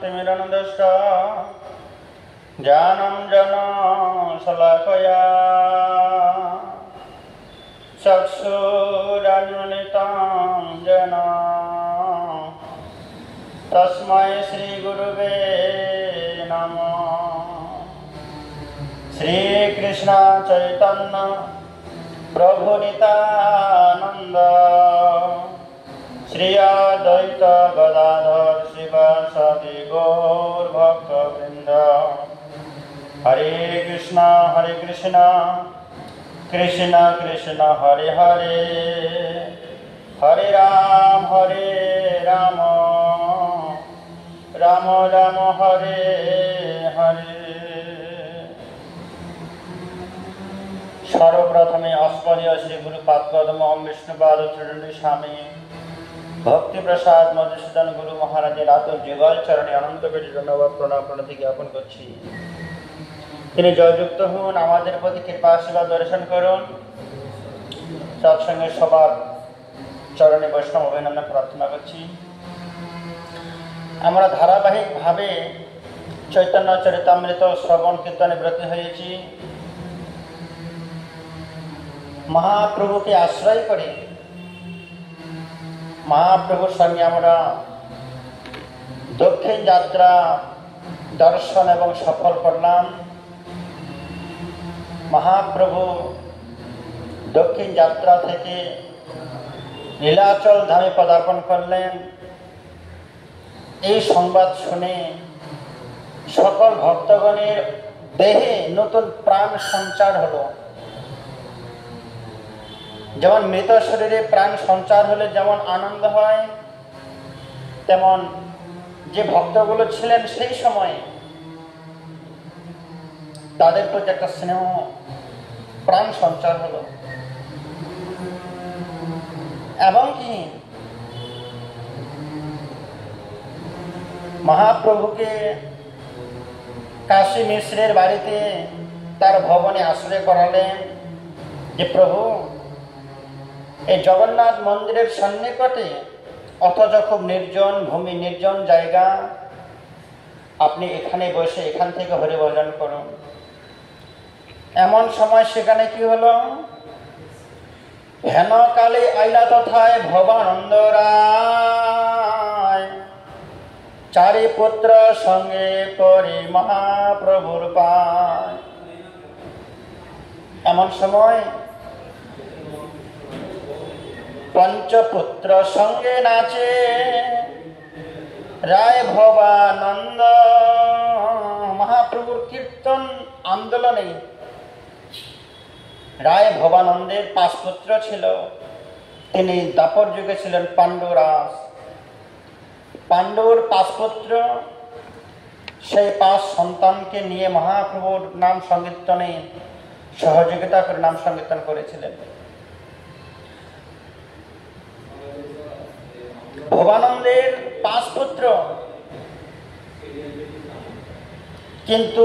तिमिरनुदष्ट ज्ञानं जनशलाकया चक्षुरुन्मिलितं येन तस्मै श्रीगुरुवे नमः। श्रीकृष्ण चैतन्य प्रभु नित्यानंद श्री अद्वैत गदाधर शिवासादि गौर भक्तवृंद। हरे कृष्ण कृष्ण कृष्ण हरे हरे, हरे राम राम राम हरे हरे। सर्वप्रथमे अस्मदीय श्री गुरुपाद पद्म विष्णुपाद चरणी स्वामी भक्ति प्रसाद मधुसूदन गुरु महाराजेर आतुर जुगल चरणे अनंत कोटि धन्यवाद प्रणाम प्रणति ज्ञापन करছি। তিনি জয়যুক্ত হন, আমাদের প্রতি কৃপা আশীর্বাদ দর্শন করুন। সৎসঙ্গে সবার চরণে বৈষ্ণব অভিনন্দন প্রার্থনা করছি। আমরা ধারাবাহিকভাবে চৈতন্য চরিতামৃত শ্রবণ কীর্তনে ব্রতী হয়েছি। মহাপ্রভুকে আশ্রয় করে মহাপ্রভুর সঙ্গে আমরা দক্ষিণ যাত্রা দর্শন এবং সফল করলাম। মহাপ্রভু দক্ষিণ যাত্রা থেকে নীলাচল ধামে পদার্পণ করলেন। এই সংবাদ শুনে সকল ভক্তগণের দেহে নতুন প্রাণ সঞ্চার হলো। যেমন মৃত শরীরে প্রাণ সঞ্চার হলে যেমন আনন্দ হয়, তেমন যে ভক্তগুলো ছিলেন সেই সময় তাদের প্রতি একটা স্নেহ প্রাণ সঞ্চার হলো। এবং কি মহাপ্রভুকে কাশী মিশ্রের বাড়িতে তার ভবনে আশ্রয় করালেন যে প্রভু, এই জগন্নাথ মন্দিরের সন্নিকটে অথচ খুব নির্জন ভূমি, নির্জন জায়গা, আপনি এখানে বসে এখান থেকে হরি ভজন করুন। এমন সময় সেখানে কি হলো, হেন কালে আইলা তথায় ভবানন্দ রায়, চারি পুত্র সঙ্গে পরি মহাপ্রভুর পায়। এমন সময় পঞ্চপুত্র সঙ্গে নাচে রায় ভবানন্দ। মহাপ্রভুর কীর্তন আন্দোলনে রায় ভবানন্দের 5 পুত্র ছিল। তিনি দাপর যুগে ছিলেন পাণ্ডুরাজ। পাণ্ডুর 5 পুত্র, সেই 5 সন্তানকে নিয়ে মহাপ্রভুর নাম সংকীর্তনে সহযোগিতা করে নাম সংকীর্তন করেছিলেন। ভবানন্দের 5 পুত্র, কিন্তু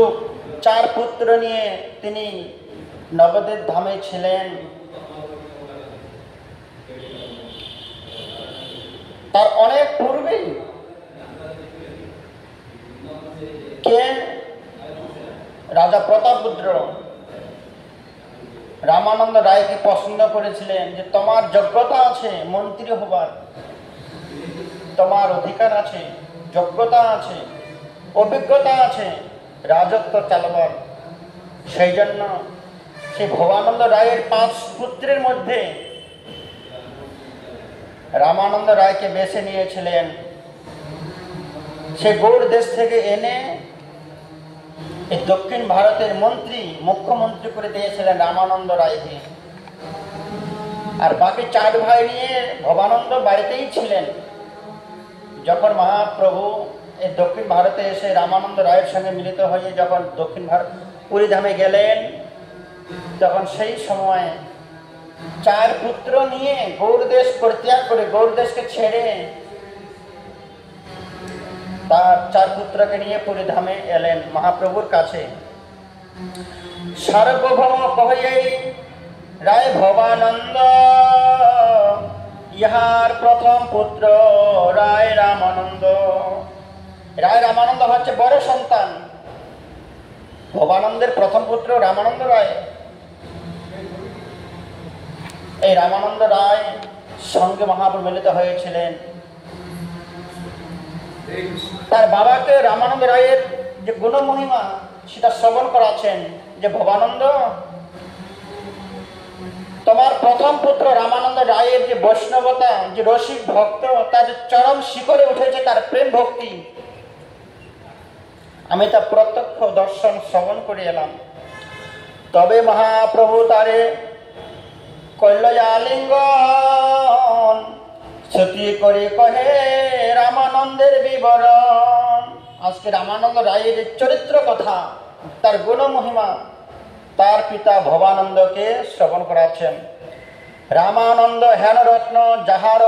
4 পুত্র নিয়ে তিনি নবদ্বীপ ধামে ছিলেন। তার অনেক পূর্বেই কে রাজা প্রতাপরুদ্র রামানন্দ রায়কে পছন্দ করেছিলেন যে তোমার যোগ্যতা আছে মন্ত্রী হবার, তোমার অধিকার আছে, যোগ্যতা আছে, অভিজ্ঞতা আছে রাজত্ব চালাবার। সেই জন্য সেই ভবানন্দ রায়ের 5 পুত্রের মধ্যে রামানন্দ রায়কে বেছে নিয়েছিলেন। সে গৌড় দেশ থেকে এনে এই দক্ষিণ ভারতের মন্ত্রী, মুখ্যমন্ত্রী করে দিয়েছিলেন রামানন্দ রায়কে। আর বাকি 4 ভাই নিয়ে ভবানন্দ বাড়িতেই ছিলেন। যখন মহাপ্রভু এই দক্ষিণ ভারতে এসে রামানন্দ রায়ের সঙ্গে মিলিত হয়ে যখন দক্ষিণ ভারত পুরী ধামে গেলেন, তখন সেই সময় 4 পুত্র নিয়ে গৌড় দেশ পরিত্যাগ করে, গৌড় দেশকে ছেড়ে তার 4 পুত্রকে নিয়ে পুরী ধামে এলেন মহাপ্রভুর কাছে। সার্বভৌম কহই রায় ভবানন্দ, ইহার প্রথম পুত্র রায় রামানন্দ। রায় রামানন্দ হচ্ছে বড় সন্তান। ভবানন্দের প্রথম পুত্র রামানন্দ রায়। এই রামানন্দ রায় সঙ্গে মহাপ্রভু মিলিত হয়েছিলেন। তার বাবাকে রামানন্দ রায়ের যে গুণমহিমা সেটা শ্রবণ করাচ্ছেন, যে ভবানন্দ, তোমার প্রথম পুত্র রামানন্দ রায়ের যে বৈষ্ণবতা, যে রসিক ভক্ত, তার চরম শিখরে উঠেছে তার প্রেম ভক্তি, আমি তা প্রত্যক্ষ দর্শন শ্রবণ করে এলাম। তবে মহাপ্রভু তারে কল্যালিঙ্গন ছুটি করে কহে রামানন্দের বিবরণ। আজকে রামানন্দ রায়ের চরিত্র কথা, তার গুণমহিমা তার পিতা ভবানন্দকে শ্রবণ করাচ্ছেন। রামানন্দ হেন রত্ন যাহার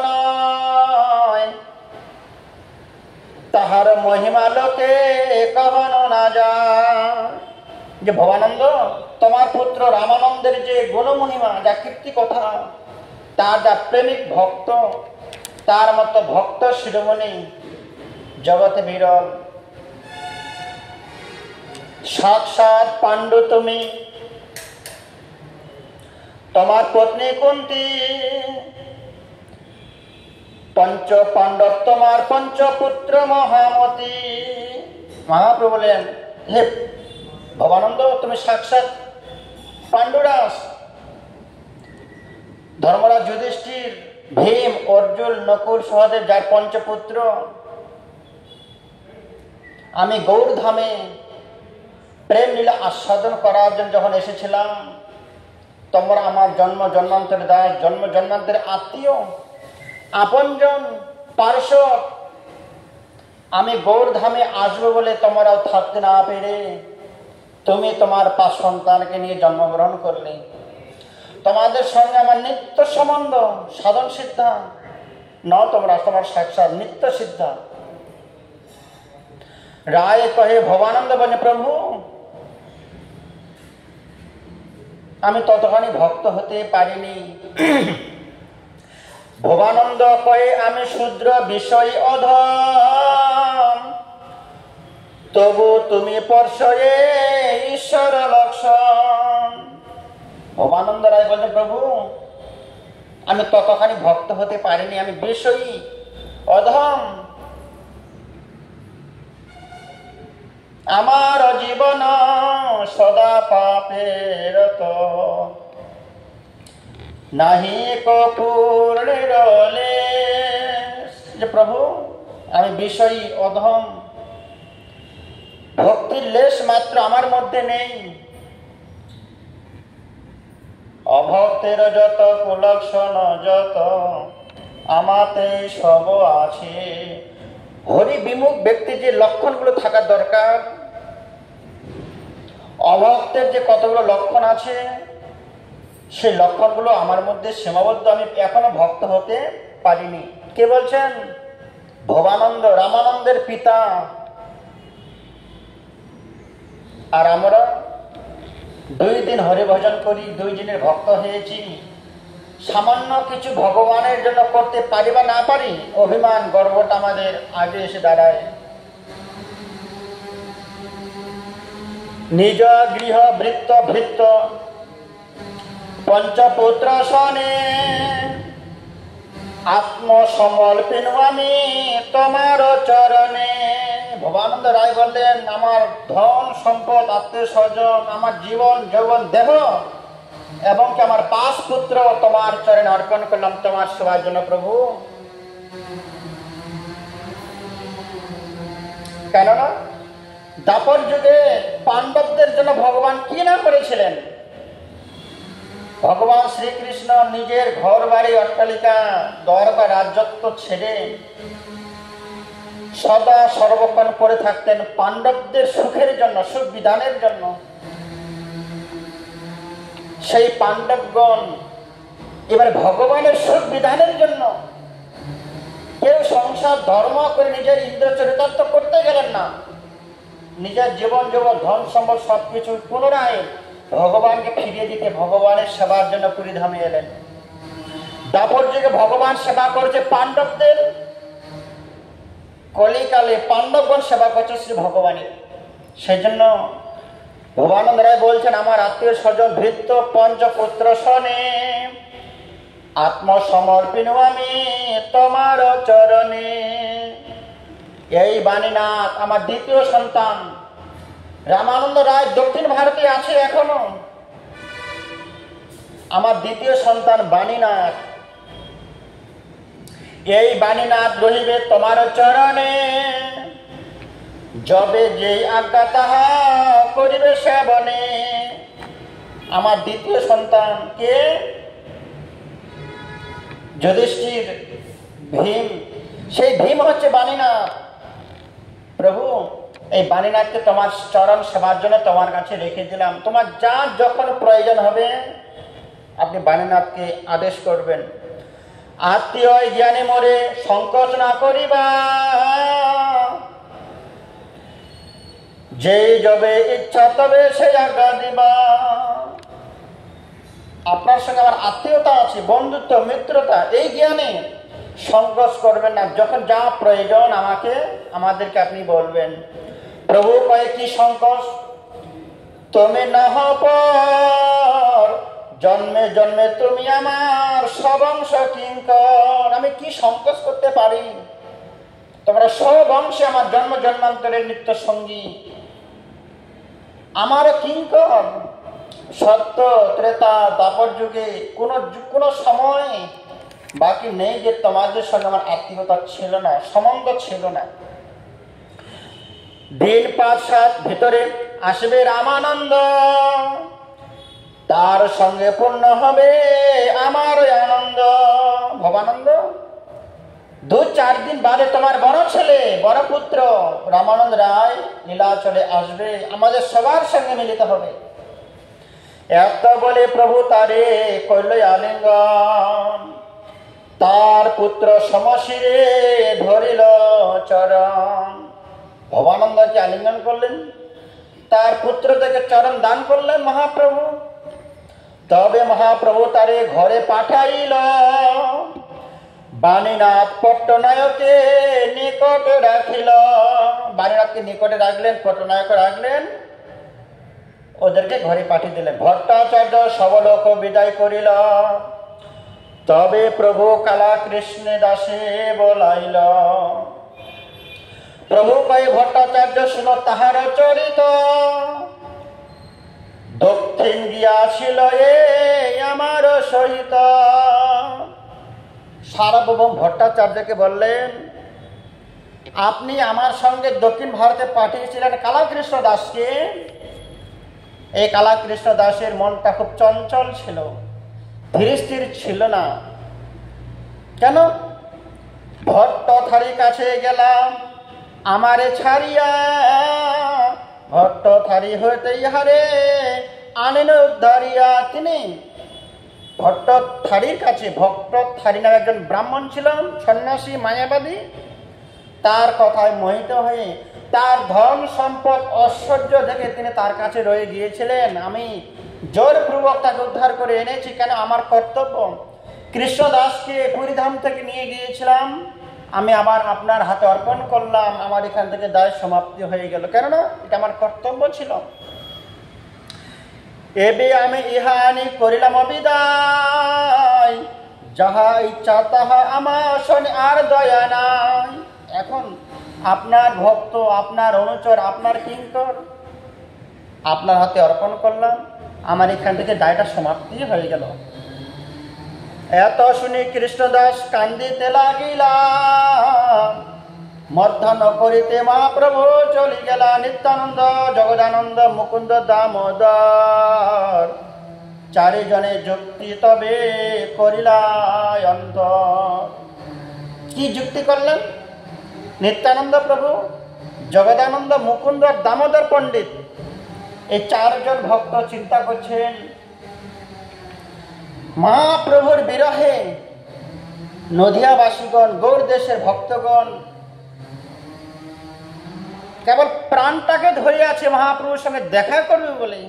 নয়, তাহার মহিমা লোকে কখনো না যায়। যে ভবানন্দ, তোমার পুত্র রামানন্দের যে গুণমহিমা, যা কীর্তি কথা, তার যা প্রেমিক ভক্ত, তার মতো ভক্ত শিরোমণি জগতে বিরল। সাক্ষাৎ পাণ্ডু তুমি, তোমার পত্নী কুন্তী, পঞ্চ পাণ্ডব তোমার পঞ্চপুত্র মহামতি। মহাপ্রভু বলেন, হে ভবানন্দ, তুমি সাক্ষাৎ পাণ্ডুরাস। ধর্মরাজ যুধিষ্ঠির, ভীম, অর্জুন, নকুল, সহদেব, যার পঞ্চপুত্র, আমি গৌরধামে প্রেম লীলা আস্বাদন করার জন্য যখন এসেছিলাম, তোমরা আমার জন্ম জন্মান্তরের দাস, জন্ম জন্মান্তরের আত্মীয়, আপনজন, পার্শ্বদ। আমি গৌরধামে আসবো বলে তোমরাও থাকতে না পেরে তুমি তোমার 5 সন্তানকে নিয়ে জন্মগ্রহণ করলে। তোমাদের সঙ্গে আমার নিত্য সম্বন্ধ, সাধন সিদ্ধা ন, তোমরা তোমার সাক্ষাৎ নিত্য সিদ্ধা। রায় কহে ভবানন্দ বলে, প্রভু আমি ততখানি ভক্ত হতে পারিনি। ভবানন্দ কয়ে, আমি শূদ্র বিষয় অধম, তবু তুমি পর্ষয়ে ঈশ্বর লক্ষণ। ভবানন্দ রায় বললেন, প্রভু আমি ততখানি ভক্ত হতে পারিনি, আমি বিষয়ী অধম। আমার জীবন সদা পাপের তো নাহি কপূর্ণের লেশ। যে প্রভু আমি বিষয়ী অধম, ভক্তির লেশ মাত্র আমার মধ্যে নেই। অভক্তের যত কুলক্ষণ যত আমাতে সব আছে। হরি বিমুখ ব্যক্তি যে লক্ষণগুলো থাকার দরকার, অভক্তের যে কতগুলো লক্ষণ আছে, সেই লক্ষণগুলো আমার মধ্যে সীমাবদ্ধ, আমি এখনো ভক্ত হতে পারিনি। কে বলছেন? ভবানন্দ, রামানন্দের পিতা। আর আমরা 2 দিন হরিভজন করি, 2 দিনের ভক্ত হয়েছি, সামান্য কিছু ভগবানের জন্য করতে পারি বা না পারি, অভিমান গর্বটা আমাদের আগে এসে দাঁড়ায়। নিজ গৃহ বৃত্ত ভৃত্ত পঞ্চপুত্র সনে আত্মসমর্পণ আমি তোমার চরণে। ভবানন্দ রায় বললেন, আমার ধন সম্পদ, আত্মীয় স্বজন, আমার জীবন যৌবন দেহ এবং কি আমার 5 পুত্র তোমার চরণে অর্পণ করলাম তোমার সেবার জন্য প্রভু। কেননা দাপর যুগে পাণ্ডবদের জন্য ভগবান কি না করেছিলেন। ভগবান শ্রীকৃষ্ণ নিজের ঘর বাড়ি অট্টালিকা দ্বারকা রাজত্ব ছেড়ে সদা সর্বক্ষণ করে থাকতেন পাণ্ডবদের সুখের জন্য, সুখ বিধানের জন্য। সেই পাণ্ডবগণ এবার ভগবানের সুখ বিধানের জন্য কেউ সংসার ধর্ম করে নিজের ইন্দ্র চরিতার্থ করতে গেলেন না। নিজের জীবন যৌবন ধন সম্পদ সবকিছু পুনরায় ভগবানকে ফিরিয়ে দিতে ভগবানের সেবার জন্য পুরীধামে এলেন। দাপর যুগে ভগবান সেবা করেছে পাণ্ডবদের, কলিকালে পাণ্ডবগণ সেবা করছে শ্রী ভগবানের। সেই জন্য ভবানন্দ রায় বলছেন, আমার আত্মীয় স্বজন ভৃত্য পঞ্চপুত্র শনে আত্মসমর্পিণ আমি তোমার চরণে। এই বাণীনাথ আমার দ্বিতীয় সন্তান। রামানন্দ রায় দক্ষিণ ভারতে আছে এখনো। আমার দ্বিতীয় সন্তান বাণীনাথ। এই বাণীনাথ রহিবে তোমার চরণে, যবে যেই আজ্ঞা তাহা করিবে সেবনে। আমার দ্বিতীয় সন্তান কে? যুধিষ্ঠির, ভীম। সেই ভীম হচ্ছে বাণীনাথ। প্রভু, এই বাণীনাথকে তোমার চরণ সেবার জন্য তোমার কাছে রেখে দিলাম। তোমার যা যখন প্রয়োজন হবে আপনি বাণীনাথকে আদেশ করবেন। আত্মীয় জ্ঞানে মোরে সংকোচ না করিবা, যেই যবে ইচ্ছা তবে সেই আজ্ঞা দিবা। আপনার সঙ্গে আমার আত্মীয়তা আছে, বন্ধুত্ব, মিত্রতা, এই জ্ঞানে সংকোচ করবেন না। যখন যা প্রয়োজন আমাদেরকে আপনি বলবেন। প্রভু কয়ে, কি সংকোচ? তুমি নহ পর, জন্মে জন্মে তুমি আমার সবংশ কিঙ্কর। আমি কি সংকোচ করতে পারি? তোমরা সবংশে আমার জন্ম জন্মান্তরের নিত্য সঙ্গী, আমার কিঙ্কর। সত্য, ত্রেতা, দ্বাপর যুগে কোনো সময় বাকি নেই যে তোমাদের সঙ্গে আমার আত্মীয়তা ছিল না, সম্বন্ধ ছিল না। দিন ৫-৭ ভিতরে আসবে রামানন্দ, তার সঙ্গে পূর্ণ হবে আমার আনন্দ। ভবানন্দ, ২-৪ দিন বাদে তোমার বড় ছেলে, বড় পুত্র রামানন্দ রায় নীলাচলে আসবে, আমাদের সবার সঙ্গে মিলিত হবে। এত বলে প্রভু তারে করল আলিঙ্গন, তার পুত্র সমশিরে ধরিল চরণ। ভবানন্দকে আলিঙ্গন করলেন, তার পুত্র থেকে চরণ দান করলেন মহাপ্রভু। তবে মহাপ্রভু তারে ঘরে পাঠাইল, বাণীনাথ পট্টনায়কে নিকটে রাখিল। বাণীনাথকে নিকটে রাখলেন, পট্টনায়ক রাখলেন, ওদেরকে ঘরে পাঠিয়ে দিলেন। ভট্টাচার্য সবলোক বিদায় করিল, তবে প্রভু কালা কৃষ্ণ দাসে বলাইল। প্রভু কয়ে, ভট্টাচার্য শুনো তাহার চরিত, দক্ষিণ গিয়াছিল এ আমার সহিত। সার্বভৌম ভট্টাচার্যকে বললেন, আপনি আমার সঙ্গে দক্ষিণ ভারতে পাঠিয়েছিলেন কালাকৃষ্ণ দাসকে। এই কালাকৃষ্ণ দাসের মনটা খুব চঞ্চল ছিল, ধীর স্থির ছিল না। কেন? ভট্টথারীর কাছে গেলাম আমারে ছাড়িয়া, ভট্টথারী হইতে ইহারে আনেন উদ্ধারিয়া। তিনি ভট্টথারীর কাছে, ভট্টথারী নামে একজন ব্রাহ্মণ ছিলেন, সন্ন্যাসী, মায়াবাদী। তার কথায় মোহিত হয়ে, তার ধন সম্পদ ঐশ্বর্য দেখে তিনি তার কাছে রয়ে গিয়েছিলেন। আমি জোরপূর্বক তাকে উদ্ধার করে এনেছি, কেন? আমার কর্তব্য। কৃষ্ণদাসকে পুরীধাম থেকে নিয়ে গিয়েছিলাম, আমি আবার আপনার হাতে অর্পণ করলাম, আমার এখান থেকে দায় সমাপ্তি হয়ে গেল, কেননা এটা আমার কর্তব্য ছিল। এবে আমি ইহা আনি করিলাম অবিদায়, যাহা ইচ্ছা তাহা আমার শোনে, আর দয়া নাই। এখন আপনার ভক্ত, আপনার অনুচর, আপনার কিঙ্কর আপনার হাতে অর্পণ করলাম, আমার এখান থেকে দায়টা সমাপ্তি হয়ে গেল। এত শুনি কৃষ্ণদাস কান্দিতে লাগিলা, মধ্যাহ্ন করিতে মহাপ্রভু চলি গেলা। নিত্যানন্দ, জগদানন্দ, মুকুন্দ, দামোদর চারিজনে যুক্তি তবে করিলা অন্তর। কি যুক্তি করলেন? নিত্যানন্দ প্রভু, জগদানন্দ, মুকুন্দ, দামোদর পণ্ডিত, এই চারজন ভক্ত চিন্তা করছেন মহাপ্রভুর বিরহে নদিয়াবাসীগণ, গৌর দেশের ভক্তগণ কেবল প্রাণটাকে ধরে আছে মহাপ্রভুর সঙ্গে দেখা করবে বলে।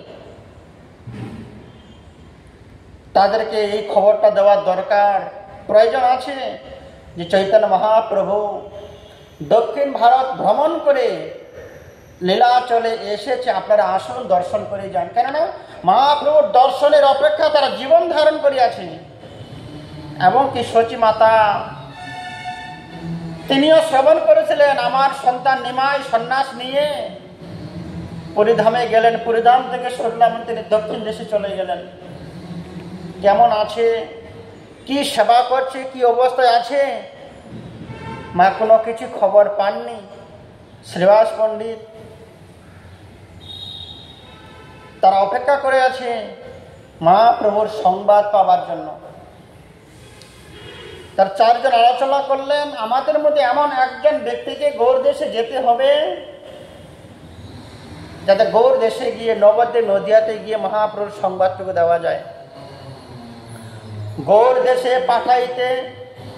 তাদেরকে এই খবরটা দেওয়ার দরকার, প্রয়োজন আছে যে চৈতন্য মহাপ্রভু দক্ষিণ ভারত ভ্রমণ করে লীলাচলে এসেছে, আপনারা আসুন দর্শন করে যান। কেননা মহাপ্রভুর দর্শনের অপেক্ষা তারা জীবন ধারণ করিয়াছে। এবং কি সচী মাতা তিনিও শ্রবণ করেছিলেন, আমার সন্তান নিমাই সন্ন্যাস নিয়ে পুরীধামে গেলেন, পুরীধাম থেকে শুনলাম তিনি দক্ষিণ দেশে চলে গেলেন। কেমন আছে, কি সেবা করছে, কি অবস্থায় আছে, মা কোনো কিছু খবর পাননি। শ্রীবাস পণ্ডিত তারা অপেক্ষা করে আছে মহাপ্রভুর সংবাদ পাবার জন্য। তার চারজন আলোচনা করলেন, আমাদের মধ্যে এমন একজন ব্যক্তিকে গৌড় দেশে যেতে হবে, যাতে গৌড় দেশে গিয়ে নবদ্বীপ নদিয়াতে গিয়ে মহাপ্রভুর সংবাদটুকু দেওয়া যায়। গৌড় দেশে পাঠাইতে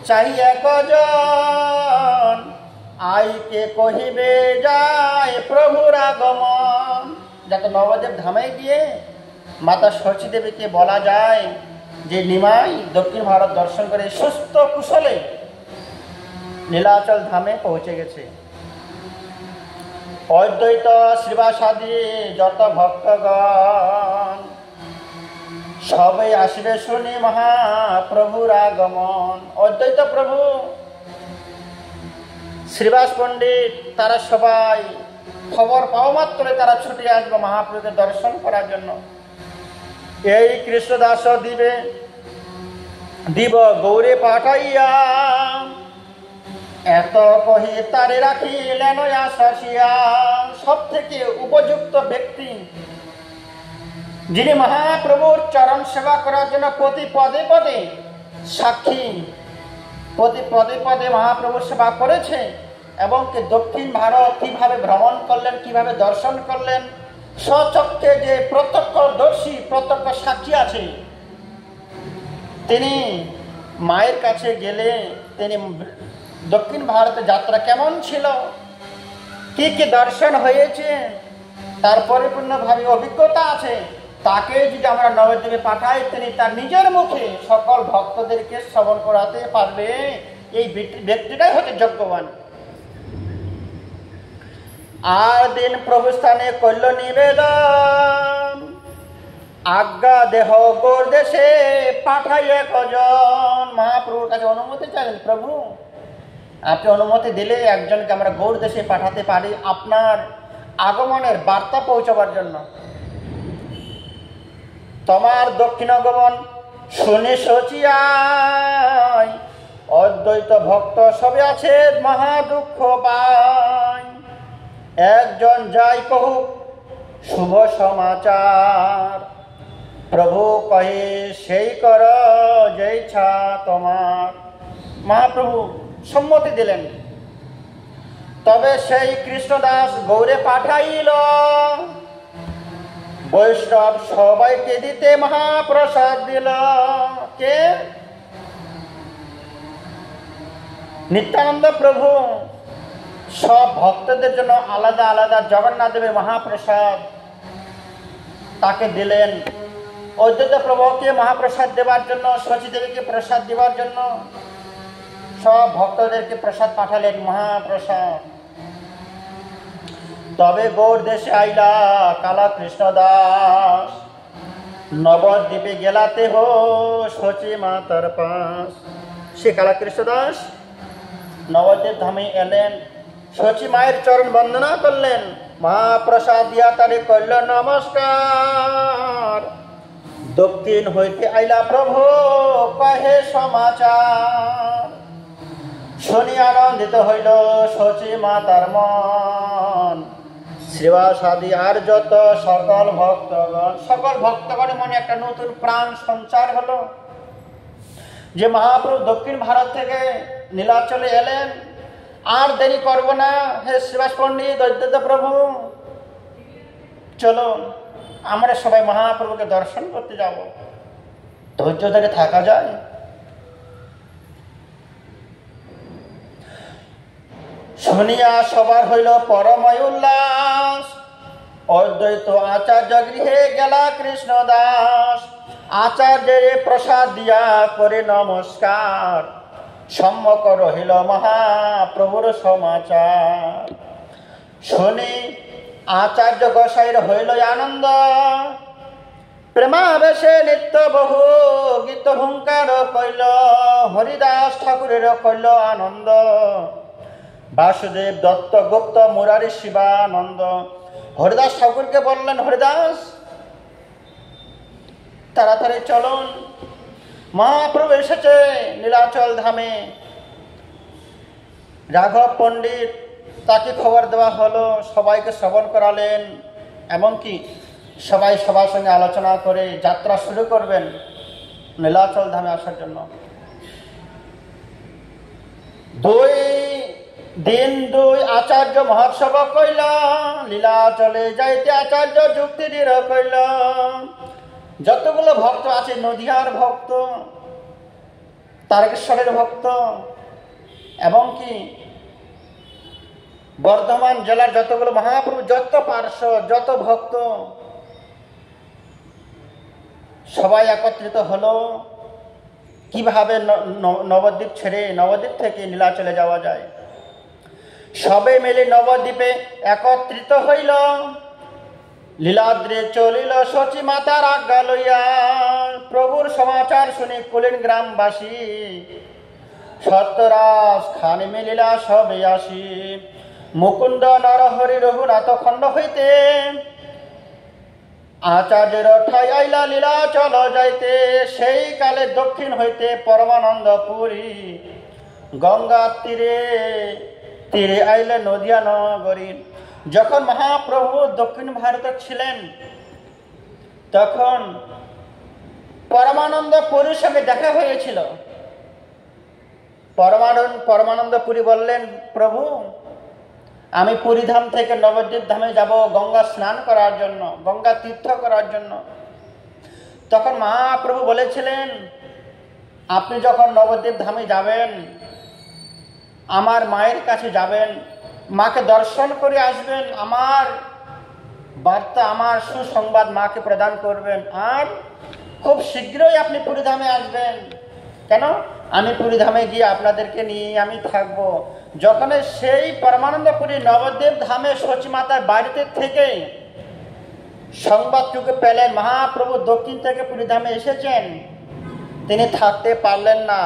চাই একজন, আইকে কহিবে যায় প্রভুর আগমন। যাতে নবদ্বীপ ধামে গিয়ে মাতা শচী দেবীকে বলা যায় যে নিমাই দক্ষিণ ভারত দর্শন করে সুস্থ কুশলে নীলাচল ধামে পৌঁছে গেছে। অদ্বৈত শ্রীবাসাদি যত ভক্তগণ সবাই আসবে শুনি মহাপ্রভুর আগমন। অদ্বৈত প্রভু, শ্রীবাস পণ্ডিত তারা সবাই খবর পাওয়া মাত্র তারা ছুটে আসবে মহাপ্রভুকে দর্শন করার জন্য। এই কৃষ্ণদাস দিব গৌরে পাঠাইয়া, এত কহি তারে রাখিলেন আশাসিয়া। সব থেকে উপযুক্ত ব্যক্তি, যিনি মহাপ্রভুর চরণ সেবা করার জন্য প্রতি পদে পদে সাক্ষী, প্রতি পদে পদে মহাপ্রভুর সেবা করেছে এবং দক্ষিণ ভারত কিভাবে ভ্রমণ করলেন, কিভাবে দর্শন করলেন, স্বচক্ষে যে প্রত্যক্ষদর্শী প্রত্যক্ষ সাক্ষী আছে, তিনি মায়ের কাছে গেলে তিনি দক্ষিণ ভারতের যাত্রা কেমন ছিল, কি কি দর্শন হয়েছে, তার পরিপূর্ণভাবে অভিজ্ঞতা আছে। তাকে যদি আমরা নবদ্বীপে পাঠাই, তিনি তার নিজের মুখে সকল ভক্তদেরকে শ্রবণ করাতে পারবে। এই ব্যক্তিটাই হচ্ছে যোগ্যবান। আর দিন প্রভু স্থানে করল নিবেদন, আজ্ঞা দেহ গৌড় দেশে পাঠাইয়ে কজন। মহাপ্রভুর কাছে অনুমতি চাইলেন, প্রভু আপনি অনুমতি দিলে একজনকে আমরা গৌড় দেশে পাঠাতে পারি আপনার আগমনের বার্তা পৌঁছাবার জন্য। তোমার দক্ষিণ আগমন শুনে শচিয়ায়, অদ্বৈত ভক্ত সবে আছে মহা দুঃখ পায়। একজন যাই কহুক শুভ সমাচার, প্রভু কহে সেই কর যে ইচ্ছা তোমার। মহাপ্রভু সম্মতি দিলেন। তবে সেই কৃষ্ণদাস গৌরে পাঠাইল, বৈষ্ণব সবাইকে দিতে মহাপ্রসাদ দিল। কে? নিত্যানন্দ প্রভু সব ভক্তদের জন্য আলাদা আলাদা জগন্নাথ দেবের মহাপ্রসাদ তাকে দিলেন। অদ্বৈত প্রভুকে মহাপ্রসাদ দেওয়ার জন্য, শচী দেবীকে প্রসাদ দেওয়ার জন্য সব ভক্তদেরকে প্রসাদ পাঠালেন মহাপ্রসাদ। তবে গৌড় দেশে আইলা কালা কৃষ্ণ দাস, নবদ্বীপে গেলাতে হো শচী মাতার পাশ। সে কালা কৃষ্ণ দাস নবদ্বীপ ধামে এলেন, শচী মায়ের চরণ বন্দনা করলেন, মহাপ্রসাদ দিয়া তারে করল নমস্কার। দক্ষিণ হইতে আইলা প্রভু কহে সমাচার, শুনি আনন্দিত হইল শচী মাতার মন। শ্রীবাসাদি আর যত সকল ভক্তগণ, সকল ভক্তগণের মনে একটা নতুন প্রাণ সঞ্চার হলো যে মহাপ্রভু দক্ষিণ ভারত থেকে নীলাচলে এলেন। আর দেরি করব না, হে শ্রীবাস পণ্ডিত, অদ্বৈত প্রভু, চলো আমরা সবাই মহাপ্রভুকে দর্শন করতে যাব। ধৈর্য ধরে থাকা যায়? শুনিয়া সবার হইল পরময় উল্লাস, অদ্বৈত আচার্য গৃহে গেলা কৃষ্ণ দাস। আচার্যের প্রসাদ দিয়া করে নমস্কার, সম্মুখ রহিল মহাপ্রভুর সমাচার। শুনি আচার্য গোসাইর হইল আনন্দ, প্রেমাবেশে নিত্য বহু গীত হুঙ্কার কইল। হরিদাস ঠাকুরের কইল আনন্দ, বাসুদেব দত্ত গুপ্ত মুরারি শিবানন্দ। হরিদাস ঠাকুরকে বললেন, হরিদাস তাড়াতাড়ি চলুন, মহাপ্রভু এসেছে নীলাচল ধামে। রাঘব পণ্ডিত তাকে খবর দেওয়া হলো, সবাইকে শ্রবণ করালেন, এমনকি সবাই সবার সঙ্গে আলোচনা করে যাত্রা শুরু করবেন নীলাচল ধামে আসার জন্য। 2 দিন 2 আচার্য মহোৎসব কইল, লীলাচলে যাইতে আচার্য যুক্তি দৃঢ় কইল। যতগুলো ভক্ত আছে, নদিয়ার ভক্ত, তারকেশ্বরের ভক্ত, এবং কি বর্ধমান জেলার যতগুলো মহাপ্রভু, যত পার্শ্ব, যত ভক্ত, সবাই একত্রিত হলো কিভাবে নবদ্বীপ ছেড়ে, নবদ্বীপ থেকে নীলাচলে যাওয়া যায়। সবে মিলে নবদ্বীপে একত্রিত হইল। লীলাদ্রে চলিল শচী মাতার আজ্ঞা লইয়া। প্রভুর সমাচার শুনি কুলীন গ্রামবাসী, সত্যরাজ খান মিলিলা সবে আসি। মুকুন্দ নরহরি রঘুনাথ খণ্ড হইতে, আচার্যের ঠাই আইলা লীলাচল যাইতে। সেই কালে দক্ষিণ হইতে পরমানন্দ পুরী, গঙ্গা তীরে তীরে আইলে নদিয়া নগরী। যখন মহাপ্রভু দক্ষিণ ভারতে ছিলেন, তখন পরমানন্দ পুরীর সঙ্গে দেখা হয়েছিল। পরমানন্দ পুরী বললেন, প্রভু আমি পুরীধাম থেকে নবদ্বীপ ধামে যাব গঙ্গা স্নান করার জন্য, গঙ্গা তীর্থ করার জন্য। তখন মহাপ্রভু বলেছিলেন, আপনি যখন নবদ্বীপ ধামে যাবেন, আমার মায়ের কাছে যাবেন, মাকে দর্শন করে আসবেন, আমার বার্তা, আমার সুসংবাদ মাকে প্রদান করবেন, আর খুব শীঘ্রই আপনি পুরীধামে আসবেন। কেন? আমি পুরীধামে গিয়ে আপনাদেরকে নিয়ে আমি থাকব। যখন সেই পরমানন্দ পুরী নবদ্বীপ ধামে শচী মাতার বাড়িতে থেকে সংবাদটুকু পেলেন মহাপ্রভু দক্ষিণ থেকে পুরীধামে এসেছেন, তিনি থাকতে পারলেন না।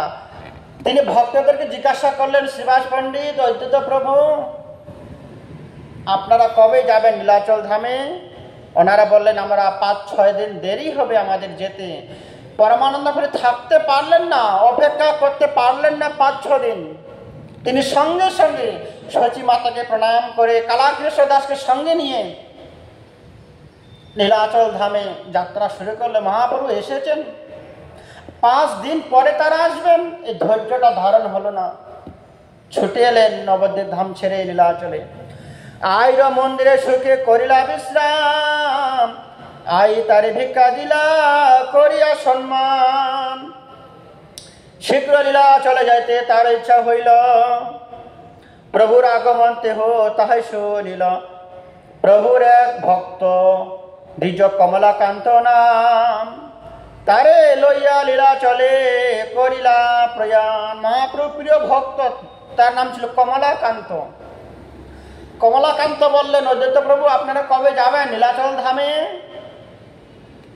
তিনি ভক্তদেরকে জিজ্ঞাসা করলেন, শ্রীবাস পণ্ডিত, অদ্বৈত প্রভু, আপনারা কবে যাবেন নীলাচল ধামে? ওনারা বললেন, আমরা 5-6 দিন দেরি হবে আমাদের যেতে। পরমানন্দ পুরী থাকতে পারলেন না, অপেক্ষা করতে পারলেন না 5-6 দিন। তিনি সঙ্গে সঙ্গে শচী মাতাকে প্রণাম করে কালাকৃষ্ণ দাসকে সঙ্গে নিয়ে নীলাচল ধামে যাত্রা শুরু করলে। মহাপ্রভু এসেছেন, 5 দিন পরে তারা আসবেন, এই ধৈর্যটা ধারণ হলো না, ছুটে এলেন নবদ্বীপ ধাম ছেড়ে নীলাচলে। আইর মন্দিরে সুখে করিলা বিশ্রাম, আই তারে ভিক্ষা দিলা করিয়া সম্মান। শীঘ্র লীলাচলে যাইতে তার ইচ্ছা হইল, প্রভুর আগমন দেহ তাহাই শুনিল। প্রভুর এক ভক্ত দ্বিজ কমলাকান্ত নাম, তারে লইয়া লীলাচলে করিলা প্রয়াণ। মহাপ্রভু প্রিয় ভক্ত, তার নাম ছিল কমলাকান্ত। কমলাকান্ত বললেন, অদ্বৈত প্রভু আপনারা কবে যাবেন নীলাচল ধামে?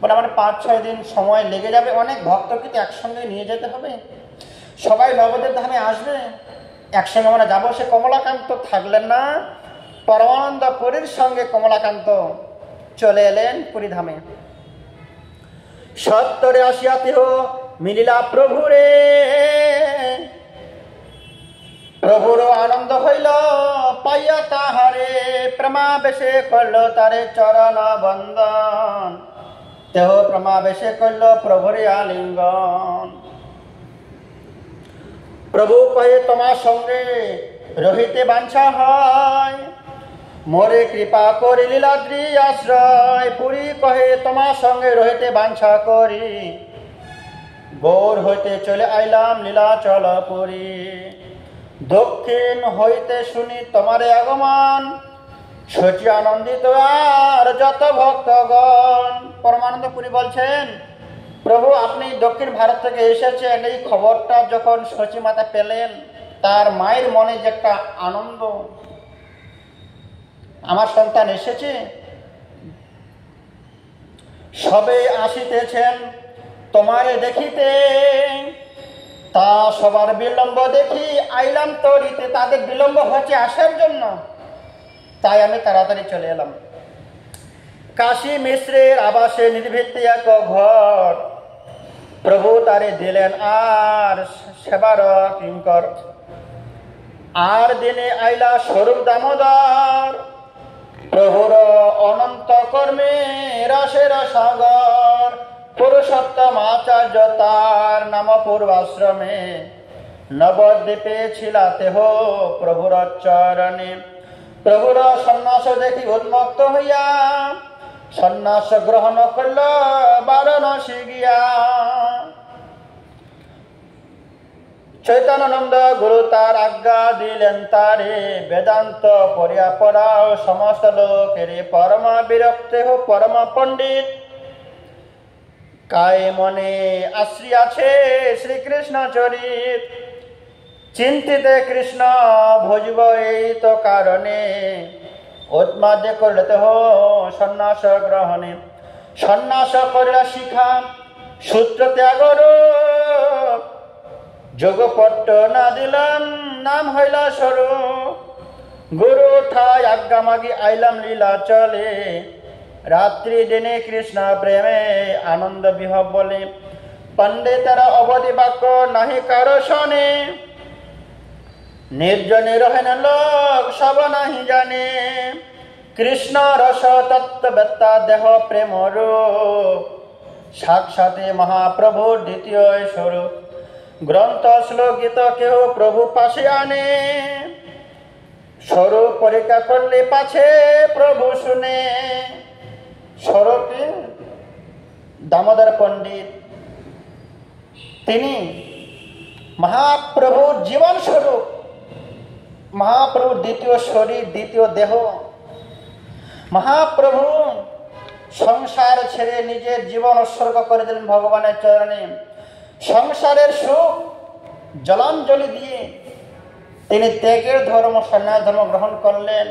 বলে, আমার 5-6 দিন সময় লেগে যাবে, অনেক ভক্তকে তো একসঙ্গে নিয়ে যেতে হবে, সবাই নবদ্বীপ ধামে আসবে, একসঙ্গে আমরা যাবো। সে কমলাকান্ত থাকলেন না, পরমানন্দ পুরীর সঙ্গে কমলাকান্ত চলে এলেন পুরীধামে। সত্তরে আসিয়াতেহ মিলিলা প্রভুরে, প্রভুর আনন্দ হইল পাইয়া তাহারে। প্রেমাবেশে করল তারে চরণ বন্দন, দেহ প্রেমাবেশে করল প্রভুরে আলিঙ্গন। প্রভু কহে, তোমার সঙ্গে রহিতে বাঞ্ছা হয়, মোরে কৃপা করি লীলাদ্রি আশ্রয়। পুরী কহে, তোমার সঙ্গে রহিতে বাঞ্ছা করি, গৌর হইতে চলে আইলাম নীলাচল পুরী। দক্ষিণ হইতে শুনি তোমারে আগমন, শচী আনন্দিত আর যত ভক্তগণ। পরমানন্দ পুরী বলছেন, প্রভু আপনি দক্ষিণ ভারত থেকে এসেছেন, এই খবরটা যখন সচিমাতা পেলেন, তার মায়ের মনে যে একটা আনন্দ, আমার সন্তান এসেছে, সবে আসিতেছেন তোমারে দেখিতে, তা সবার বিলম্ব দেখি আইলাম তরিতে। তাদের বিলম্ব হচ্ছে আসার জন্য, তাই আমি তাড়াতাড়ি চলে এলাম। কাশী মিশ্রের আবাসে নির্ভিত্তি এক ঘর, প্রভু তারে দিলেন আর সেবার কিঙ্কর। আর দিনে আইলা স্বরূপ দামোদর, প্রভুর অনন্ত কর্মে রসের সাগর। পুরুষোত্তম আচার্য তার নাম পূর্বাশ্রমে, নবদ্বীপে ছিলা দেহ প্রভুর চরণে। প্রভুর সন্ন্যাস দেখি উন্মুক্ত হইয়া, সন্ন্যাস গ্রহণ করল বারাণসী গিয়া। চৈতন্যানন্দ গুরু তার আজ্ঞা দিলেন তারে, বেদান্ত পড়িয়া পড়াও সমস্ত লোকের। পরমা বিরক্ত হো পরমা পণ্ডিত, কায় মনে আশ্রী আছে শ্রীকৃষ্ণ চরিত। চিন্তিতে কৃষ্ণ ভজব এই তো কারণে, উন্মাদে করতে হো সন্ন্যাস গ্রহণে। সন্ন্যাস করিলা শিখা সূত্র ত্যাগর, যোগপট্ট না দিলাম নাম হইলা স্বরূপ। গুরু ঠাই আজ্ঞা মাগি আইলাম লীলা চলে, রাত্রি দিনে কৃষ্ণ প্রেমে আনন্দ বিহব বলে। পণ্ডিতেরা অবধি বাক্য নাহি কারো শোনে, নির্জনে রহেন লোক সব নাহি জানে। কৃষ্ণ রস তত্ত্ববেত্তা দেহ প্রেম রূপ, সাক্ষাতে মহাপ্রভুর দ্বিতীয় স্বরূপ। গ্রন্থ শ্লোকিত কেউ প্রভু পাশে আনে, স্বরূপ পরীক্ষা করলে পাছে প্রভু শুনে। স্বরূপে দামোদর পণ্ডিত, তিনি মহাপ্রভুর জীবন স্বরূপ, মহাপ্রভুর দ্বিতীয় শরীর, দ্বিতীয় দেহ। মহাপ্রভু সংসার ছেড়ে নিজের জীবন উৎসর্গ করে দিলেন ভগবানের চরণে। সংসারের সুখ জলাঞ্জলি দিয়ে তিনি ত্যাগের ধর্ম, সন্ন্যাস ধর্ম গ্রহণ করলেন।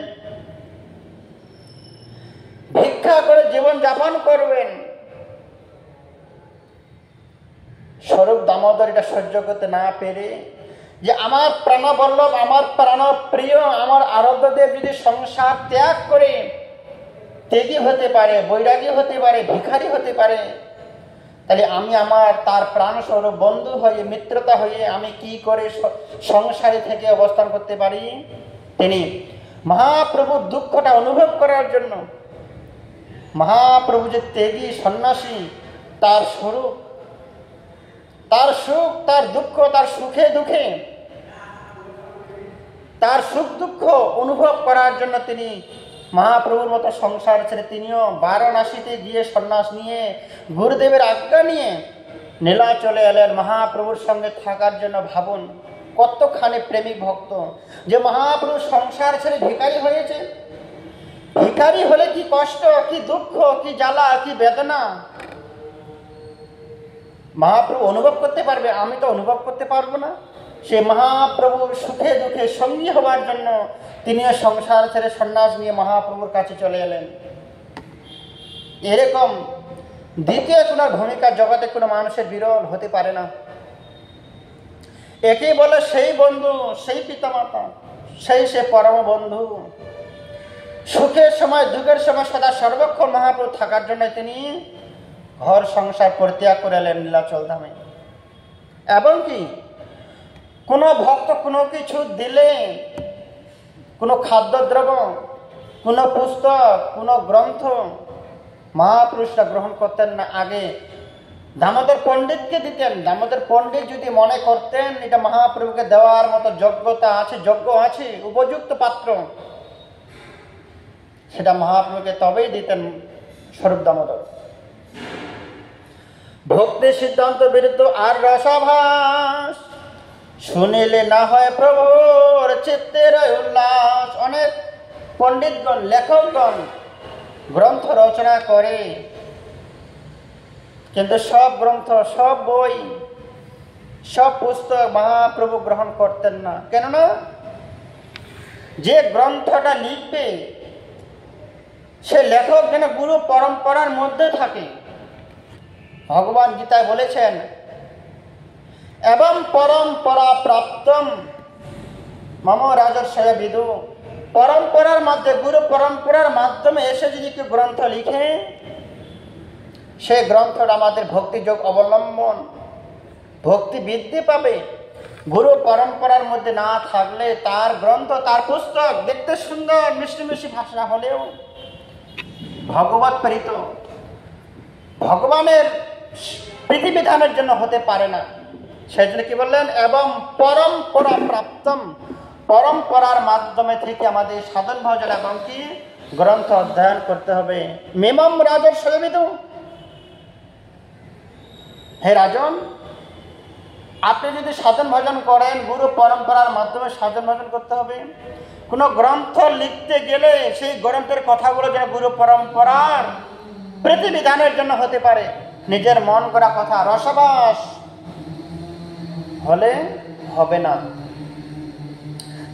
ভিক্ষা করে জীবন যাপন করবেন। স্বরূপ দামোদর এটা সহ্য করতে না পেরে, যে আমার প্রাণবল্লভ, আমার প্রাণপ্রিয়, আমার আরাধ্যদেব যদি সংসার ত্যাগ করে ত্যাগী হতে পারে, বৈরাগী হতে পারে, ভিখারি হতে পারে, তাহলে আমি আমার তার প্রাণস্বরূপ বন্ধু হয়ে, মিত্রতা হয়ে আমি কি করে সংসারে থেকে অবস্থান করতে পারি। তিনি মহাপ্রভুর দুঃখটা অনুভব করার জন্য, মহাপ্রভু যে ত্যাগী সন্ন্যাসী, তার স্বরূপ, তার সুখ, তার দুঃখ, তার সুখে দুঃখে, তার সুখ দুঃখ অনুভব করার জন্য তিনি মহাপ্রভুর মতো সংসার ছেড়ে তিনিও বারাণসীতে গিয়ে সন্ন্যাস নিয়ে, গুরুদেবের আজ্ঞা নিয়ে নীলাচলে এলেন মহাপ্রভুর সঙ্গে থাকার জন্য। ভাবুন কতখানি প্রেমিক ভক্ত, যে মহাপ্রভু সংসার ছেড়ে ভিখারি হয়েছে। ভিখারি হলে কি কষ্ট, কি দুঃখ, কি জ্বালা, কি বেদনা মহাপ্রভু অনুভব করতে পারবে, আমি তো অনুভব করতে পারবো না। সে মহাপ্রভুর সুখে দুঃখে সঙ্গী হওয়ার জন্য তিনিও সংসার ছেড়ে সন্ন্যাস নিয়ে মহাপ্রভুর কাছে চলে এলেন। এরকম দ্বিতীয় কোনো ভূমিকা জগতে কোনো মানুষের বিরল হতে পারে না। একেই বলে সেই বন্ধু, সেই পিতামাতা, সে পরম বন্ধু। সুখের সময়, দুঃখের সময় সদা সর্বক্ষণ মহাপ্রভু থাকার জন্য তিনি ঘর সংসার পরিত্যাগ করে এলেন নীলাচল ধামে। এবং কি কোনো ভক্ত কোনো কিছু দিলে, কোনো খাদ্যদ্রব্য, কোনো পুস্তক, কোনো গ্রন্থ মহাপুরুষরা গ্রহণ করতেন না, আগে দামোদর পণ্ডিতকে দিতেন। দামোদর পণ্ডিত যদি মনে করতেন এটা মহাপ্রভুকে দেওয়ার মতো যোগ্যতা আছে, যোগ্য আছে, উপযুক্ত পাত্র, সেটা মহাপ্রভুকে তবেই দিতেন স্বরূপ দামোদর। ভক্তি সিদ্ধান্ত বিরুদ্ধ আর রসাভাস, শুনিলে না হয় প্রভুর চিত্তের উল্লাস। অনেক পণ্ডিতগণ, লেখকগণ গ্রন্থ রচনা করে, কিন্তু সব গ্রন্থ, সব বই, সব পুস্তক মহাপ্রভু গ্রহণ করতেন না। কেননা যে গ্রন্থটা লিখবে সে লেখক যেন গুরু পরম্পরার মধ্যে থাকে। ভগবান গীতায় বলেছেন, এবং পরম্পরা প্রাপ্তম মম রাজর্ষয় বিদু। পরম্পরার মধ্যে, গুরু পরম্পরার মাধ্যমে এসে যদি কেউ গ্রন্থ লিখে, সেই গ্রন্থটা আমাদের ভক্তিযোগ অবলম্বন, ভক্তি বৃদ্ধি পাবে। গুরু পরম্পরার মধ্যে না থাকলে তার গ্রন্থ, তার পুস্তক দেখতে সুন্দর, মিষ্টি মিষ্টি ভাষা হলেও ভগবত প্রেরিত, ভগবানের প্রীতিবিধানের জন্য হতে পারে না। সেই জন্য কি বললেন, এবং পরম্পরা প্রাপ্তম, পরম্পরার মাধ্যমে থেকে আমাদের সাধন ভজন এবং কি গ্রন্থ অধ্যয়ন করতে হবে। মিমম রাজর সবিদু, হে রাজন, আপনি যদি সাধন ভজন করেন, গুরু পরম্পরার মাধ্যমে সাধন ভজন করতে হবে। কোনো গ্রন্থ লিখতে গেলে সেই গ্রন্থের কথাগুলো যেন গুরু পরম্পরার প্রতিবিধানের জন্য হতে পারে। নিজের মন করা কথা রসবাস হলে হবে না।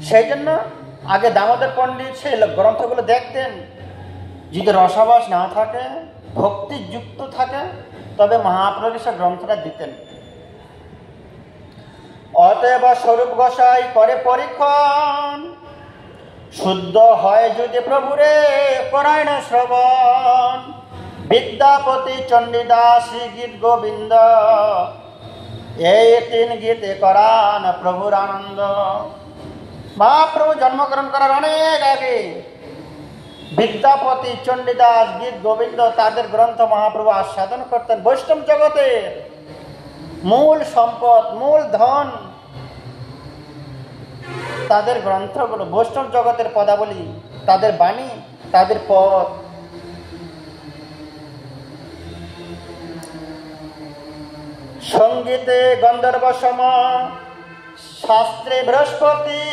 সেই জন্য আগে দামোদর পণ্ডিত সেই গ্রন্থগুলো দেখতেন, যদি রসবাস না থাকে, ভক্তিযুক্ত থাকে, তবে মহাপ্রভু সে গ্রন্থটা দিতেন। অতএব স্বরূপ গোসাই করে পরীক্ষণ, শুদ্ধ হয় যদি প্রভুরে করায় না শ্রবণ। বিদ্যাপতি চণ্ডীদাস শ্রী গীত গোবিন্দ, এই 3 গীতে করান প্রভুর আনন্দ। মহাপ্রভু জন্মগ্রহণ করার অনেক আগে বিদ্যাপতি, চণ্ডীদাস, গীত গোবিন্দ তাদের গ্রন্থ মহাপ্রভু আস্বাদন করতেন। বৈষ্ণব জগতের মূল সম্পদ, মূল ধন তাদের গ্রন্থগুলো। বৈষ্ণব জগতের পদাবলী, তাদের বাণী, তাদের পদ। সঙ্গীতে গন্ধর্ব সম, শাস্ত্রে বৃহস্পতি,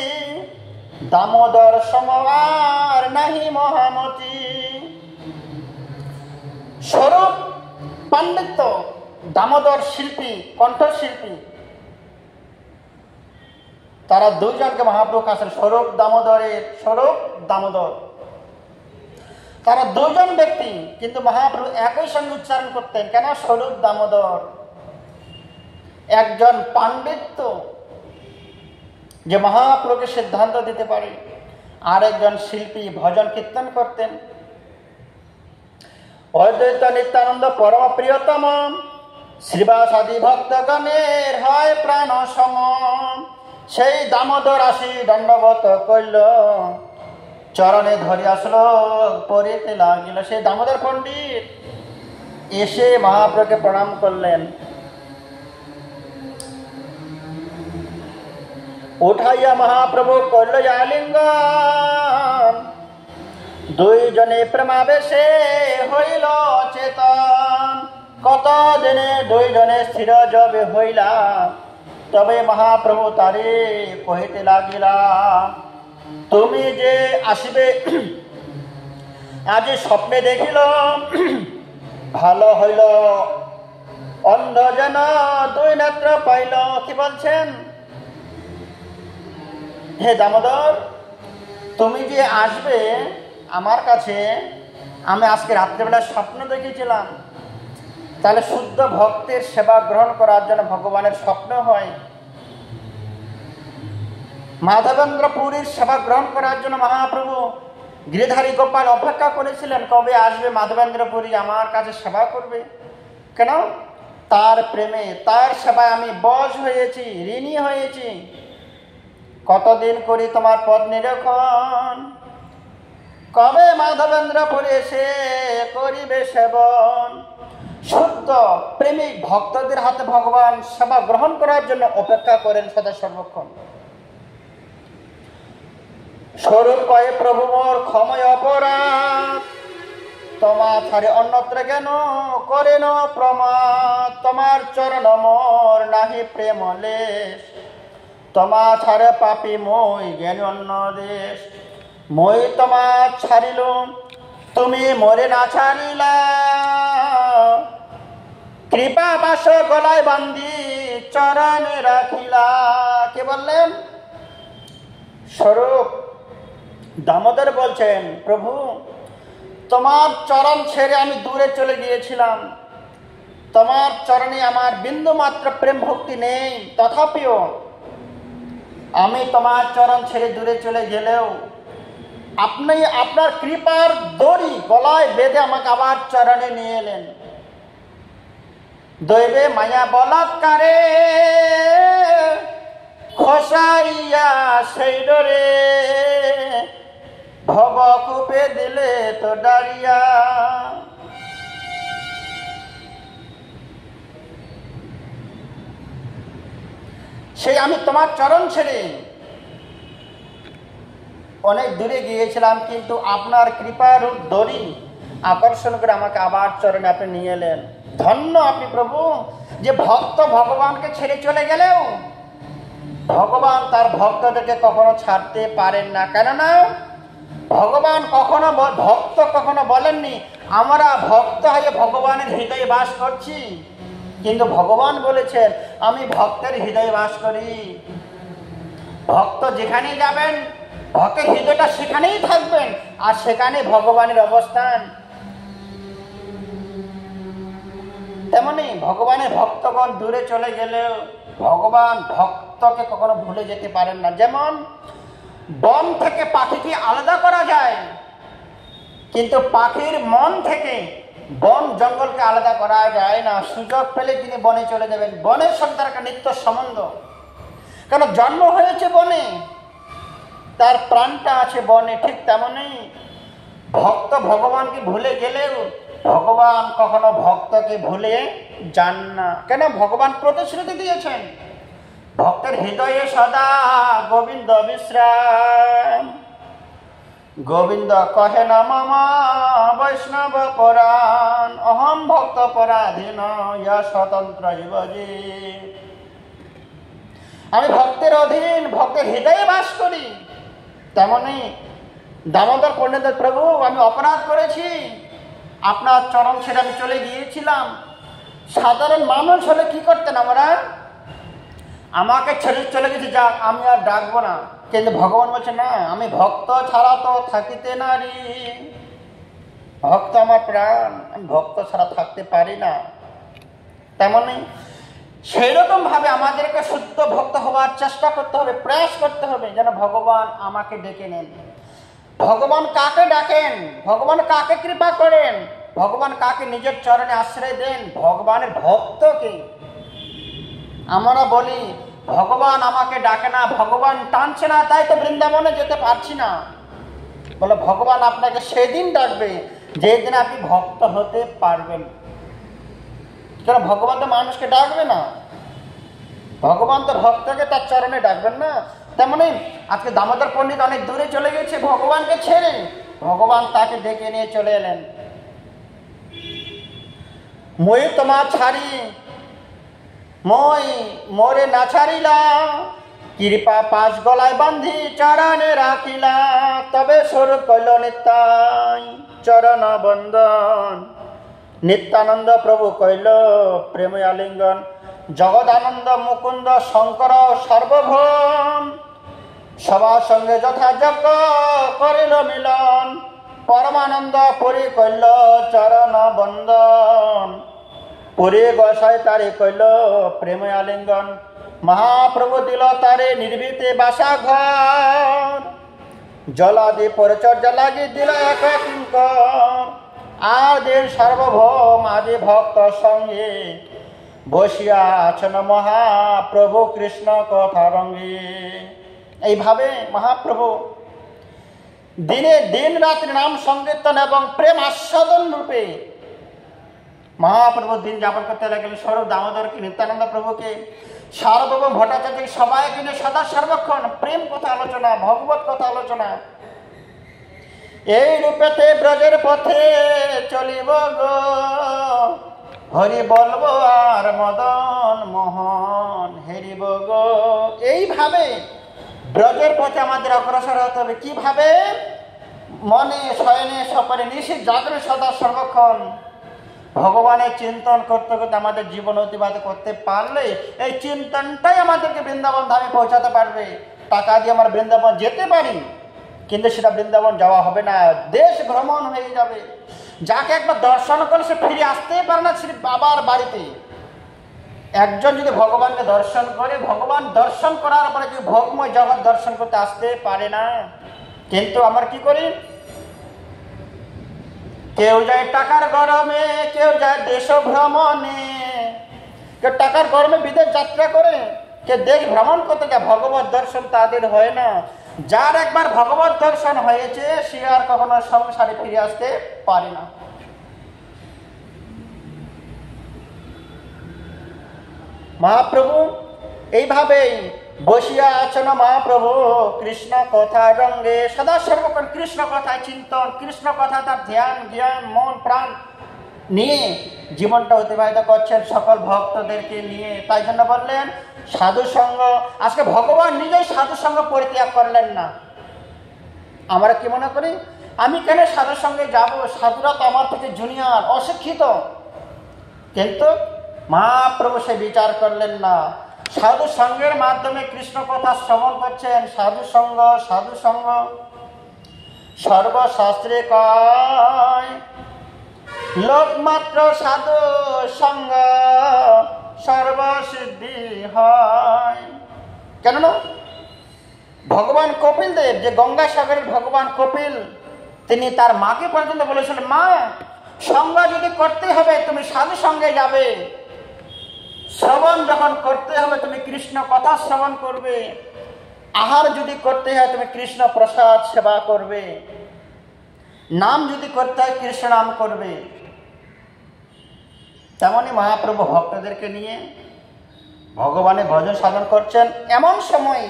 দামোদর সম আর নাহি মহামতি। স্বরূপ পাণ্ডিত্য, দামোদর শিল্পী, কণ্ঠশিল্পী, তারা 2 জনকে মহাপ্রভু কাছেন। স্বরূপ দামোদরের স্বরূপ দামোদর, তারা 2 জন ব্যক্তি, কিন্তু মহাপ্রভু একই সঙ্গে উচ্চারণ করতেন। কেন? স্বরূপ দামোদর। একজন পাণ্ডিত্য যে মহাপ্রভুকে সিদ্ধান্ত দিতে পারে, আরেকজন শিল্পী ভজন কীর্তন করতেন। অদ্বৈত নিত্যানন্দ পরম প্রিয়তম, শ্রীবাস আদি ভক্তগণের হয় প্রাণ সম। সেই দামোদর আসি দণ্ডবত কইল, চরণে ধরি আসলো পড়িতে লাগিল। সেই দামোদর পণ্ডিত এসে মহাপ্রভুকে প্রণাম করলেন। উঠাইয়া মহাপ্রভু করল আলিঙ্গন, 2 জনে প্রেমাবেশে হইল চেতন। কত দিনে 2 জনে স্থির যবে হইলা, তবে মহাপ্রভু তারে কহিতে লাগিলা, তুমি যে আসিবে আজ স্বপ্নে দেখিল, ভালো হইল অন্ধ যেন 2 নেত্র পাইল। কি বলছেন? হে দামোদর, তুমি যে আসবে আমার কাছে, আমি আজকে রাত্রেবেলা স্বপ্ন দেখেছিলাম। তাহলে শুদ্ধ ভক্তের সেবা গ্রহণ করার জন্য ভগবানের স্বপ্ন হয়। মাধবেন্দ্র পুরীর সেবা গ্রহণ করার জন্য মহাপ্রভু গিরিধারী গোপাল অপেক্ষা করেছিলেন, কবে আসবে মাধবেন্দ্র পুরী আমার কাছে সেবা করবে। কেন? তার প্রেমে, তার সেবায় আমি বশ হয়েছি, ঋণী হয়েছি। কতদিন করি তোমার পদ নিরীক্ষণ, কবে মাধবেন্দ্র পুরী এসে করিবে সেবন। শুদ্ধ প্রেমিক ভক্তদের হাতে ভগবান সেবা গ্রহণ করার জন্য অপেক্ষা করেন সদা সর্বক্ষণ। স্বরূপ কয়ে প্রভু মোর ক্ষময় অপরাধ, তোমা ছাড়ে অন্যত্র কেন করেন প্রমাদ। তোমার চরণ মোর নাহি প্রেম লেশ, তোমা ছাড়ে পাপি মই জ্ঞান অন্য দেশ। মই তোমা ছাড়িল, তুমি মোরে না ছাড়িলা, কৃপা বাস গলায় বান্ধি চরণে রাখিলা। কে বললেন? স্বরূপ দামোদর বলছেন, প্রভু তোমার চরণ ছেড়ে আমি দূরে চলে গিয়েছিলাম, তোমার চরণে আমার বিন্দু মাত্র প্রেম ভক্তি নেই, তথাপিও আমি তোমার চরণ ছেড়ে দূরে চলে গেলেও আপনি আপনার কৃপার দড়ি গলায় বেঁধে আমাকে আবার চরণে নিয়ে এলেন। দৈবে মায়া বলাৎকারে খসাইয়া সেই ডরে ভবকূপে দিলে তো ডারিয়া। সেই আমি তোমার চরণ ছেড়ে অনেক দূরে গিয়েছিলাম, কিন্তু আপনার কৃপার দড়ি আকর্ষণ করে আমাকে আবার চরণে আপনি নিয়ে এলেন। ধন্য আপনি প্রভু, যে ভক্ত ভগবানকে ছেড়ে চলে গেলেও ভগবান তার ভক্তদেরকে কখনো ছাড়তে পারেন না। কেননা ভগবান কখনো ভক্ত কখনো বলেননি আমরা ভক্ত হয়ে ভগবানের হৃদয়ে বাস করছি, কিন্তু ভগবান বলেছেন আমি ভক্তের হৃদয়ে বাস করি। ভক্ত যেখানেই যাবেন ভক্তের হৃদয়টা সেখানেই থাকবেন, আর সেখানে ভগবানের অবস্থান। তেমনি ভগবানের ভক্তগণ দূরে চলে গেলেও ভগবান ভক্তকে কখনো ভুলে যেতে পারেন না। যেমন বন থেকে পাখিকে আলাদা করা যায়, কিন্তু পাখির মন থেকে বন জঙ্গলকে আলাদা করা যায় না। সুযোগ পেলে তিনি বনে চলে যাবেন। বনের সঙ্গে তার একটা নিত্য সম্বন্ধ, কারণ জন্ম হয়েছে বনে, তার প্রাণটা আছে বনে। ঠিক তেমনি ভক্ত ভগবানকে ভুলে গেলেও ভগবান কখনো ভক্তকে ভুলে যান না। কেন? ভগবান প্রতিশ্রুতি দিয়েছেন ভক্তের হৃদয়ে সদা গোবিন্দ বিশ্রাম। গোবিন্দ কহে না মামা বৈষ্ণব পরাণ, অহম ভক্ত পরাধীন ইয়া স্বতন্ত্র জীবজী। আমি ভক্তের অধীন, ভক্তের হৃদয়ে বাস করি। তেমনি দামোদর পণ্ডিত, প্রভু আমি অপরাধ করেছি, আপনার চরণ ছেড়ে আমি চলে গিয়েছিলাম। সাধারণ মানুষ হলে কি করতেন? আমরা আমাকে ছেড়ে চলে গেছি, যাক আমি আর ডাকবো না। কিন্তু ভগবান বলছে না, আমি ভক্ত ছাড়া তো থাকিতে নারি। ভক্ত আমার প্রাণ, আমি ভক্ত ছাড়া থাকতে পারি না। তেমনি সেই রকম ভাবে আমাদেরকে শুদ্ধ ভক্ত হওয়ার চেষ্টা করতে হবে, প্রয়াস করতে হবে, যেন ভগবান আমাকে ডেকে নেন। ভগবান কাকে ডাকেন? ভগবান কাকে কৃপা করেন? ভগবান কাকে নিজের চরণে আশ্রয় দেন? ভগবানের ভক্তকে। আমরা বলি ভগবান আমাকে ডাকে না, ভগবান টানছে না, তাই তো বৃন্দাবনে যেতে পারছি না। বলে ভগবান আপনাকে সেদিন ডাকবে যেদিন আপনি ভক্ত হতে পারবেন। কেন? ভগবান তো মানুষকে ডাকবে না, ভগবান তো ভক্তকে তার চরণে ডাকবেন না। তেমনি আজকে দামোদর পণ্ডিত অনেক দূরে চলে গেছে ভগবানকে ছেড়ে, ভগবান তাকে ডেকে নিয়ে চলে এলেন। মই তোমার ছাড়ি মই মোরে না ছাড়িলা, কৃপা পাশ গলায় বান্ধি চরণে রাখিলা, তবে স্বরূপ কইল নিত্যাই চরণ বন্দন। নিত্যানন্দ প্রভু কইল প্রেম আলিঙ্গন, জগদানন্দ মুকুন্দ শঙ্কর সর্বভৌম, সবার সঙ্গে যথাযজ্ঞ করিল মিলন, পরমানন্দ পুরী কইল চরণ বন্দন। পুরী গোসাই তারে কইল প্রেম আলিঙ্গন, মহাপ্রভু দিল তারে নির্ভীতে বাসা ঘর, জলাদি পরিচর্যা লাগি দিল এক কিঙ্কর, আদির সার্বভৌম আদি ভক্ত সঙ্গে বসিয়া আছেন মহাপ্রভু কৃষ্ণ কথা রঙ্গে। এইভাবে মহাপ্রভু দিনে দিন রাত্রি নাম সংকীর্তন এবং প্রেম আস্বাদন রূপে মহাপ্রভু দিন যাপন করতে লাগলেন। স্বরূপ দামোদরকে, নিত্যানন্দ প্রভুকে, সার্বভৌম ভট্টাচার্য সবাই কিনে সদা সর্বক্ষণ প্রেম কথা আলোচনা, ভগবত কথা আলোচনা। এই রূপেতে ব্রজের পথে চলিব গো, হরি বলবো আর মদন মোহন হেরিব গো। এইভাবে ব্রজের পথে আমাদের অগ্রসর হতে হবে। কিভাবে? মনে শয়নে সপনে নিশি জাগরে সদা সর্বক্ষণ ভগবানের চিন্তন করতে করতে আমাদের জীবন অতিবাহিত করতে পারলে এই চিন্তনটাই আমাদেরকে বৃন্দাবন ধামে পৌঁছাতে পারবে। টাকা দিয়ে আমরা বৃন্দাবন যেতে পারি, কিন্তু সেটা বৃন্দাবন যাওয়া হবে না, দেশ ভ্রমণ হয়ে যাবে। যাকে একবার দর্শন করে সে ফিরে আসতেই পারে না শ্রী বাবার বাড়িতে। একজন যদি ভগবানকে দর্শন করে, ভগবান দর্শন করার পরে যদি ভোগময় জগৎ দর্শন করতে আসতে পারে না। কিন্তু আমরা কি করি? কেউ যায় টাকার গরমে, কেউ যায় দেশ ভ্রমণে, কেউ টাকার গরমে বিদেশ যাত্রা করে, কেউ দেশ ভ্রমণ করতে যায়। ভগবত দর্শন তাদের হয় না। যার একবার ভগবত দর্শন হয়েছে সে আর কখনো সংসারে ফিরে আসতে পারে না। মহাপ্রভু এইভাবেই বসিয়া আছেন মহাপ্রভু কৃষ্ণ কথা রঙ্গে, সদা সর্বক্ষণ কৃষ্ণ কথায় চিন্তন, কৃষ্ণ কথা তার ধ্যান জ্ঞান মন প্রাণ নিয়ে জীবনটা অতিবাহিত করছেন সকল ভক্তদেরকে নিয়ে। তাই জন্য বললেন সাধু সঙ্গ। আজকে ভগবান নিজেই সাধু সঙ্গ পরিত্যাগ করলেন না। আমরা কি মনে করি আমি কেন সাধুর সঙ্গে যাব, সাধুরা তো আমার থেকে জুনিয়র, অশিক্ষিত। কিন্তু মহাপ্রভু সে বিচার করলেন না। সাধু সঙ্গের মাধ্যমে কৃষ্ণ কথা শ্রবণ করছেন। সাধু সঙ্গ, সাধু সঙ্গ সর্বশাস্ত্রে কয়, লোকমাত্র সাধু সঙ্গ সর্বসিদ্ধি হয়। কেন? ভগবান কপিল দেব, যে গঙ্গাসাগরের ভগবান কপিল, তিনি তার মাকে পর্যন্ত বলেছিলেন, মা সঙ্গ যদি করতে হবে তুমি সাধু সঙ্গে যাবে, শ্রবণ যখন করতে হবে তুমি কৃষ্ণ কথা শ্রবণ করবে, আহার যদি করতে হয় তুমি কৃষ্ণ প্রসাদ সেবা করবে, নাম যদি করতে হয় কৃষ্ণ নাম করবে। তেমনই মহাপ্রভু ভক্তদেরকে নিয়ে ভগবানের ভজন সাধন করছেন। এমন সময়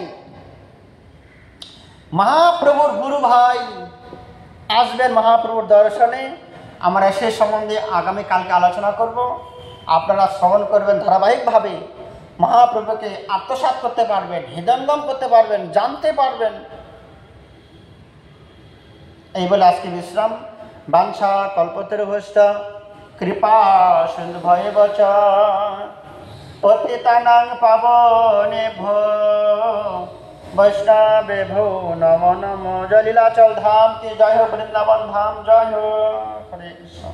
মহাপ্রভুর গুরু ভাই আসবেন মহাপ্রভুর দর্শনে। আমরা সে সম্বন্ধে আগামীকালকে আলোচনা করব। আপনারা শ্রবণ করবেন, ধারাবাহিকভাবে মহাপ্রভুকে আত্মসাৎ করতে পারবেন, হৃদয়ঙ্গম করতে পারবেন, জানতে পারবেন। এই বলে আজকে বিশ্রাম। বাঞ্ছা কল্পতরুভ্যশ্চ কৃপা সিন্ধু ভয়েবচ পতিতানাং পাবনেভ্যো বৈষ্ণবেভ্যো নমো নমো। জয় লীলাচল ধাম কি জয়, हो বৃন্দাবন ধাম জয় हो। হরে কৃষ্ণ।